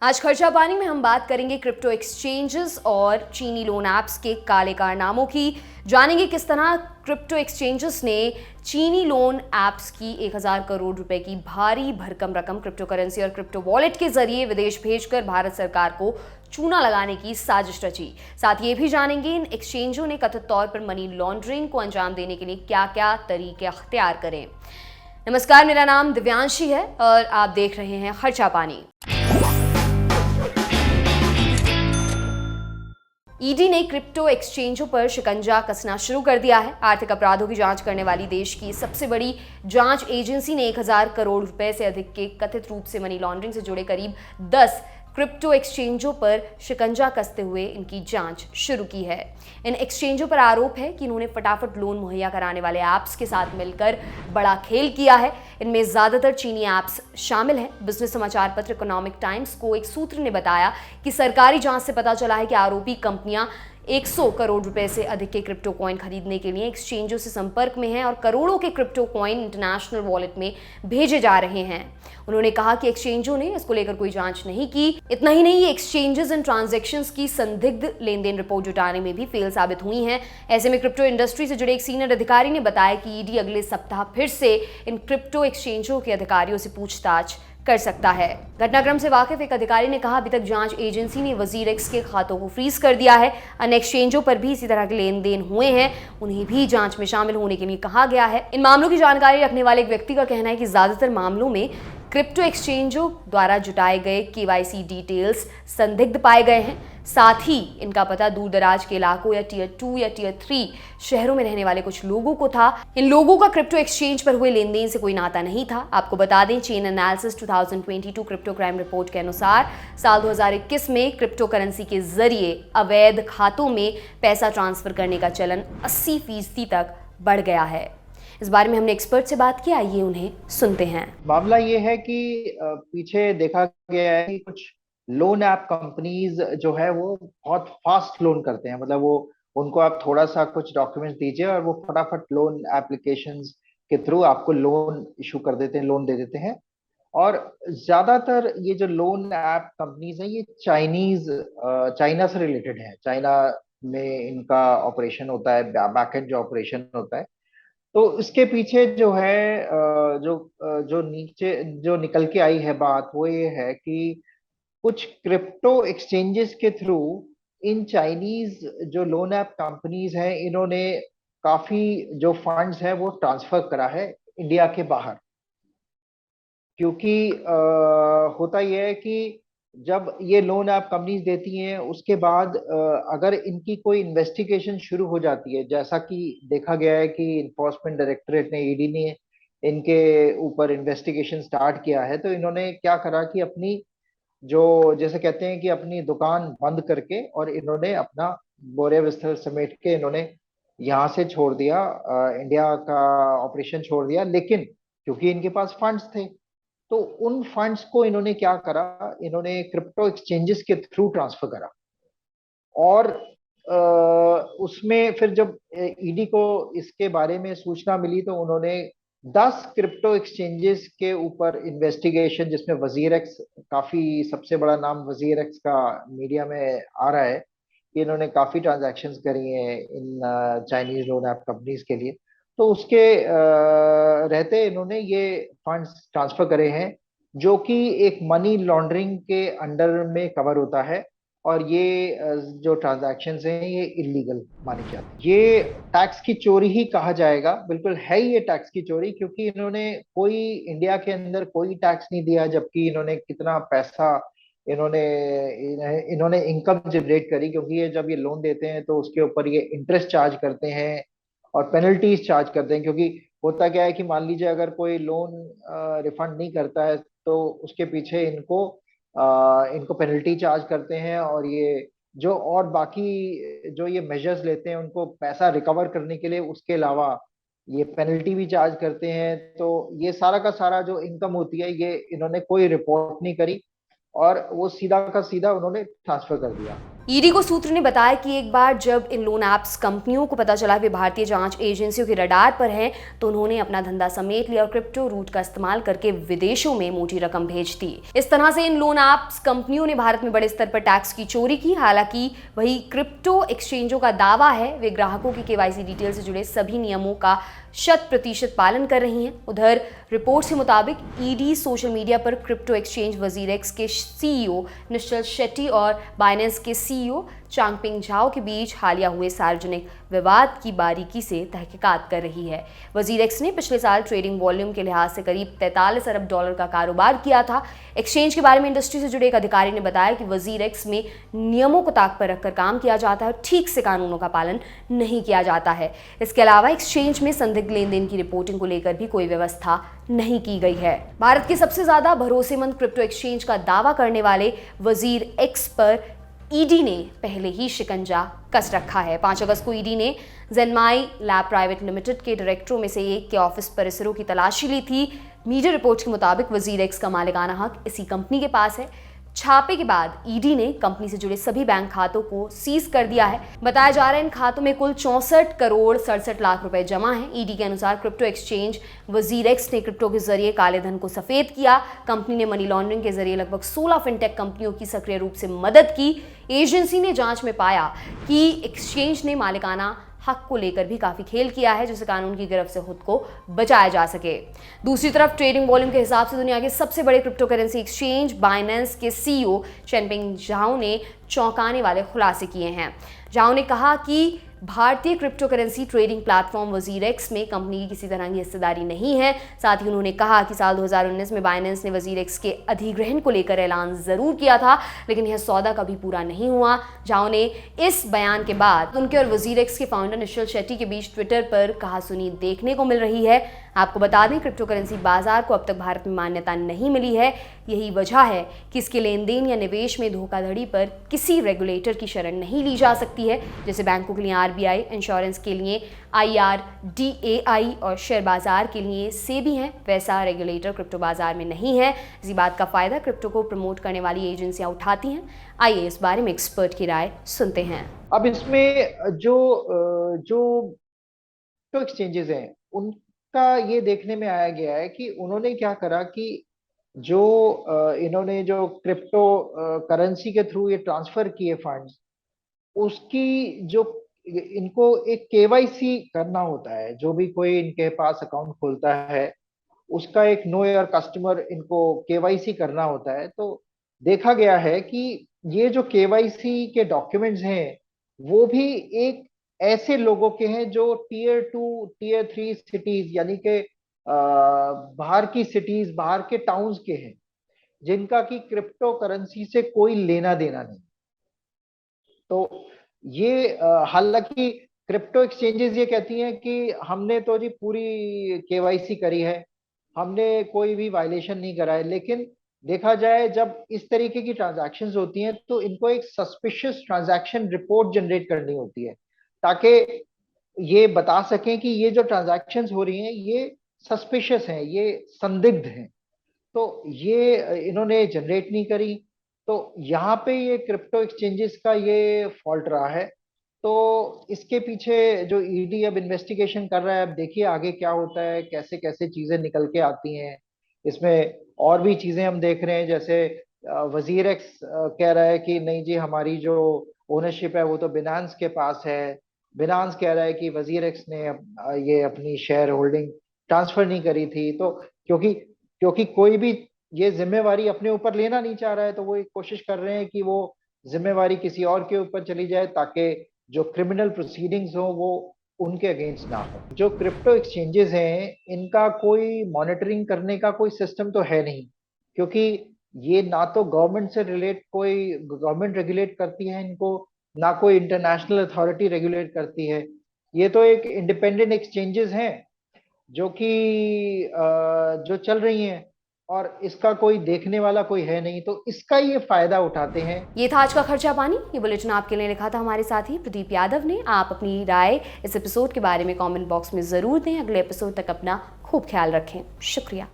आज खर्चा पानी में हम बात करेंगे क्रिप्टो एक्सचेंजेस और चीनी लोन ऐप्स के काले कारनामों की। जानेंगे किस तरह क्रिप्टो एक्सचेंजेस ने चीनी लोन ऐप्स की 1000 करोड़ रुपए की भारी भरकम रकम क्रिप्टो करेंसी और क्रिप्टो वॉलेट के जरिए विदेश भेजकर भारत सरकार को चूना लगाने की साजिश रची। साथ ये भी जानेंगे इन एक्सचेंजों ने कथित तौर पर मनी लॉन्ड्रिंग को अंजाम देने के लिए क्या क्या तरीके अख्तियार करें। नमस्कार, मेरा नाम दिव्यांशी है और आप देख रहे हैं खर्चा पानी। ईडी ने क्रिप्टो एक्सचेंजों पर शिकंजा कसना शुरू कर दिया है। आर्थिक अपराधों की जांच करने वाली देश की सबसे बड़ी जांच एजेंसी ने 1000 करोड़ रुपए से अधिक के कथित रूप से मनी लॉन्ड्रिंग से जुड़े करीब 10 क्रिप्टो एक्सचेंजों पर शिकंजा कसते हुए इनकी जांच शुरू की है। इन एक्सचेंजों पर आरोप है कि इन्होंने फटाफट लोन मुहैया कराने वाले ऐप्स के साथ मिलकर बड़ा खेल किया है। इनमें ज्यादातर चीनी ऐप्स शामिल हैं। बिजनेस समाचार पत्र इकोनॉमिक टाइम्स को एक सूत्र ने बताया कि सरकारी जांच से पता चला है कि आरोपी कंपनियां 100 करोड़ रुपए से अधिक के क्रिप्टो कॉइन खरीदने के लिए एक्सचेंजों से संपर्क में हैं और करोड़ों के क्रिप्टो कॉइन इंटरनेशनल वॉलेट में भेजे जा रहे हैं। उन्होंने कहा कि एक्सचेंजों ने इसको लेकर कोई जांच नहीं की। इतना ही नहीं, ये एक्सचेंजेस इन ट्रांजैक्शंस की संदिग्ध लेन देन रिपोर्ट जुटाने में भी फेल साबित हुई हैं। ऐसे में क्रिप्टो इंडस्ट्री से जुड़े एक सीनियर अधिकारी ने बताया कि ईडी अगले सप्ताह फिर से इन क्रिप्टो एक्सचेंजों के अधिकारियों से पूछताछ कर सकता है। घटनाक्रम से वाकिफ एक अधिकारी ने कहा, अभी तक जांच एजेंसी ने वजीरेक्स के खातों को फ्रीज कर दिया है। अन्य एक्सचेंजों पर भी इसी तरह के लेन देन हुए हैं, उन्हें भी जांच में शामिल होने के लिए कहा गया है। इन मामलों की जानकारी रखने वाले एक व्यक्ति का कहना है कि ज्यादातर मामलों में क्रिप्टो एक्सचेंजों द्वारा जुटाए गए केवाईसी डिटेल्स संदिग्ध पाए गए हैं। साथ ही इनका पता दूर दराज के इलाकों या टियर 2 या टियर 3 शहरों में रहने वाले कुछ लोगों को था। इन लोगों का क्रिप्टो एक्सचेंज पर हुए लेन देन से कोई नाता नहीं था। आपको बता दें, chain analysis 2022 crypto crime report के अनुसार साल 2021 में क्रिप्टो करेंसी के जरिए अवैध खातों में पैसा ट्रांसफर करने का चलन 80% तक बढ़ गया है। इस बारे में हमने एक्सपर्ट से बात की, आइए उन्हें सुनते हैं। मामला ये है कि पीछे देखा गया है कि कुछ लोन ऐप कंपनीज जो है वो बहुत फास्ट लोन करते हैं। मतलब वो उनको आप थोड़ा सा कुछ डॉक्यूमेंट्स दीजिए और वो फटाफट लोन एप्लीकेशंस के थ्रू आपको लोन इशू कर देते हैं, लोन दे देते हैं। और ज्यादातर ये जो लोन ऐप कंपनीज हैं ये चाइना से रिलेटेड है। चाइना में इनका ऑपरेशन होता है, बैकएंड जो ऑपरेशन होता है। तो इसके पीछे जो है जो नीचे जो निकल के आई है बात, वो ये है कि कुछ क्रिप्टो एक्सचेंजेस के थ्रू इन चाइनीज जो लोन ऐप कंपनीज हैं, इन्होंने काफी जो फंड्स हैं वो ट्रांसफर करा है इंडिया के बाहर। क्योंकि होता यह है कि जब ये लोन ऐप कंपनीज देती हैं उसके बाद अगर इनकी कोई इन्वेस्टिगेशन शुरू हो जाती है, जैसा कि देखा गया है कि इन्फोर्समेंट डायरेक्टरेट ने, ईडी ने इनके ऊपर इन्वेस्टिगेशन स्टार्ट किया है, तो इन्होंने क्या करा कि अपनी जो जैसे कहते हैं कि अपनी दुकान बंद करके और इन्होंने अपना बोरे बिस्तर समेट के इन्होंने यहाँ से छोड़ दिया, इंडिया का ऑपरेशन छोड़ दिया। लेकिन क्योंकि इनके पास फंड्स थे, तो उन फंड्स को इन्होंने क्या करा, इन्होंने क्रिप्टो एक्सचेंजेस के थ्रू ट्रांसफर करा। और उसमें फिर जब ईडी को इसके बारे में सूचना मिली तो उन्होंने 10 क्रिप्टो एक्सचेंजेस के ऊपर इन्वेस्टिगेशन, जिसमें वजीर एक्स काफी सबसे बड़ा नाम वजीर एक्स का मीडिया में आ रहा है कि इन्होंने काफी ट्रांजैक्शंस करी हैं in Chinese loan app companies के लिए। तो उसके रहते इन्होंने ये फंड्स ट्रांसफर करे हैं, जो कि एक मनी लॉन्ड्रिंग के अंडर में कवर होता है। और ये जो ट्रांजैक्शंस हैं ये इलीगल मानी जाती है। ये टैक्स की चोरी ही कहा जाएगा, बिल्कुल है ये टैक्स की चोरी, क्योंकि इन्होंने कोई इंडिया के अंदर कोई टैक्स नहीं दिया, जबकि इन्होंने कितना पैसा इन्होंने इन्होंने इनकम जनरेट करी। क्योंकि ये जब ये लोन देते हैं तो उसके ऊपर ये इंटरेस्ट चार्ज करते हैं और पेनल्टीज चार्ज करते हैं। क्योंकि होता क्या है कि मान लीजिए अगर कोई लोन रिफंड नहीं करता है तो उसके पीछे इनको पेनल्टी चार्ज करते हैं, और ये जो और बाकी जो ये मेजर्स लेते हैं उनको पैसा रिकवर करने के लिए, उसके अलावा ये पेनल्टी भी चार्ज करते हैं। तो ये सारा का सारा जो इनकम होती है ये इन्होंने कोई रिपोर्ट नहीं करी और वो सीधा का सीधा उन्होंने ट्रांसफर कर दिया। ईडी को सूत्र ने बताया कि एक बार जब इन लोन ऐप्स कंपनियों को पता चला कि भारतीय जांच एजेंसियों के रडार पर हैं, तो उन्होंने अपना धंधा समेट लिया और क्रिप्टो रूट का इस्तेमाल करके विदेशों में मोटी रकम भेज दी। इस तरह से इन लोन ऐप्स कंपनियों ने भारत में बड़े स्तर पर टैक्स की चोरी की। हालांकि वही क्रिप्टो एक्सचेंजों का दावा है वे ग्राहकों की केवाईसी डिटेल से जुड़े सभी नियमों का 100% पालन कर रही हैं। उधर रिपोर्ट के मुताबिक ईडी सोशल मीडिया पर क्रिप्टो एक्सचेंज वजीरेक्स के सीईओ निश्चल शेट्टी और बाइनेंस के सीईओ चांगपिंग झाओ के बीच हालिया हुए सार्वजनिक विवाद की बारीकी से तहकीकात कर रही है। वजीरेक्स ने पिछले साल ट्रेडिंग वॉल्यूम के लिहाज से करीब 43 अरब डॉलर का कारोबार किया था। एक्सचेंज के बारे में इंडस्ट्री से जुड़े एक अधिकारी ने बताया कि वजीरेक्स में नियमों को ताक पर रखकर काम किया जाता है और ठीक से कानूनों का पालन नहीं किया जाता है। इसके अलावा एक्सचेंज में संदिग्ध लेन देन की रिपोर्टिंग को लेकर भी कोई व्यवस्था नहीं की गई है। भारत के सबसे ज्यादा भरोसेमंद क्रिप्टो एक्सचेंज का दावा करने वाले वजीरेक्स पर ईडी ने पहले ही शिकंजा कस रखा है। 5 अगस्त को ईडी ने जेनमाई लैब प्राइवेट लिमिटेड के डायरेक्टरों में से एक के ऑफिस परिसरों की तलाशी ली थी। मीडिया रिपोर्ट्स के मुताबिक वजीरेक्स का मालिकाना हक इसी कंपनी के पास है। छापे के बाद ईडी ने कंपनी से जुड़े सभी बैंक खातों को सीज कर दिया है। बताया जा रहा है इन खातों में कुल 64 करोड़ 67 लाख रुपए जमा हैं। ईडी के अनुसार क्रिप्टो एक्सचेंज वजीरेक्स ने क्रिप्टो के जरिए काले धन को सफेद किया। कंपनी ने मनी लॉन्ड्रिंग के जरिए लगभग 16 फिनटेक कंपनियों की सक्रिय रूप से मदद की। एजेंसी ने जांच में पाया कि एक्सचेंज ने मालिकाना हक को लेकर भी काफी खेल किया है, जिससे कानून की गिरफ्त से खुद को बचाया जा सके। दूसरी तरफ ट्रेडिंग वॉल्यूम के हिसाब से दुनिया के सबसे बड़े क्रिप्टो करेंसी एक्सचेंज बाइनेंस के सीईओ चैनपिंग झाओ ने चौंकाने वाले खुलासे किए हैं। झाओ ने कहा कि भारतीय crypto currency trading platform WazirX में कंपनी की किसी तरह की हिस्सेदारी नहीं है। साथ ही उन्होंने कहा कि साल 2019 में बाइनेंस ने वजीरेक्स के अधिग्रहण को लेकर ऐलान जरूर किया था, लेकिन यह सौदा कभी पूरा नहीं हुआ। झाओ ने इस बयान के बाद उनके और वजीरेक्स के फाउंडर निश्चल शेट्टी के बीच ट्विटर पर कहासुनी देखने को मिल रही है। आपको बता दें, क्रिप्टो करेंसी बाजार को अब तक भारत में मान्यता नहीं मिली है। यही वजह है कि इसके लेन देन या निवेश में धोखाधड़ी पर किसी रेगुलेटर की शरण नहीं ली जा सकती है। जैसे बैंकों के लिए आरबीआई, इंश्योरेंस के लिए IRDAI और शेयर बाजार के लिए सेबी हैं, वैसा रेगुलेटर क्रिप्टो बाजार में नहीं है। इसी बात का फायदा क्रिप्टो को प्रमोट करने वाली एजेंसियां उठाती हैं। आइए इस बारे में एक्सपर्ट की राय सुनते हैं। अब इसमें जो एक्सचेंजेस हैं उनका ये देखने में आया गया है कि उन्होंने क्या करा कि इन्होंने जो क्रिप्टो करेंसी के थ्रू ये ट्रांसफर किए फंड्स, उसकी जो इनको एक केवाईसी करना होता है। जो भी कोई इनके पास अकाउंट खोलता है उसका एक नो योर कस्टमर इनको केवाईसी करना होता है। तो देखा गया है कि ये जो केवाईसी के डॉक्यूमेंट्स हैं वो भी एक ऐसे लोगों के हैं जो टीयर 2 टीयर 3 सिटीज यानी कि बाहर की सिटीज, बाहर के टाउन्स के हैं, जिनका कि क्रिप्टो करेंसी से कोई लेना देना नहीं। तो ये हालांकि क्रिप्टो एक्सचेंजेस ये कहती हैं कि हमने तो जी पूरी केवाईसी करी है, हमने कोई भी वायलेशन नहीं करा है, लेकिन देखा जाए जब इस तरीके की ट्रांजैक्शंस होती हैं तो इनको एक सस्पिशियस ट्रांजैक्शन रिपोर्ट जनरेट करनी होती है, ताकि ये बता सकें कि ये जो ट्रांजैक्शंस हो रही हैं ये सस्पिशियस हैं, ये संदिग्ध हैं। तो ये इन्होंने जनरेट नहीं करी। तो यहाँ पे ये क्रिप्टो एक्सचेंजेस का ये फॉल्ट रहा है। तो इसके पीछे जो ईडी अब इन्वेस्टिगेशन कर रहा है, अब देखिए आगे क्या होता है, कैसे कैसे चीजें निकल के आती हैं। इसमें और भी चीजें हम देख रहे हैं, जैसे वजीरेक्स कह रहा है कि नहीं जी हमारी जो ओनरशिप है वो तो बिनांस के पास है। बिनांस कह रहा है कि वजीरेक्स ने ये अपनी शेयर होल्डिंग ट्रांसफर नहीं करी थी। तो क्योंकि क्योंकि कोई भी ये जिम्मेवारी अपने ऊपर लेना नहीं चाह रहा है, तो वो एक कोशिश कर रहे हैं कि वो जिम्मेवारी किसी और के ऊपर चली जाए, ताकि जो क्रिमिनल प्रोसीडिंग्स हो वो उनके अगेंस्ट ना हो। जो क्रिप्टो एक्सचेंजेस हैं इनका कोई मॉनिटरिंग करने का कोई सिस्टम तो है नहीं, क्योंकि ये ना तो गवर्नमेंट से कोई गवर्नमेंट रेगुलेट करती है इनको, ना कोई इंटरनेशनल अथॉरिटी रेगुलेट करती है। ये तो एक इंडिपेंडेंट एक्सचेंजेस हैं जो कि जो चल रही हैं, और इसका कोई देखने वाला कोई है नहीं, तो इसका ये फायदा उठाते हैं। ये था आज का खर्चा पानी। ये बुलेटिन आपके लिए लिखा था हमारे साथी प्रदीप यादव ने। आप अपनी राय इस एपिसोड के बारे में कमेंट बॉक्स में जरूर दें। अगले एपिसोड तक अपना खूब ख्याल रखें। शुक्रिया।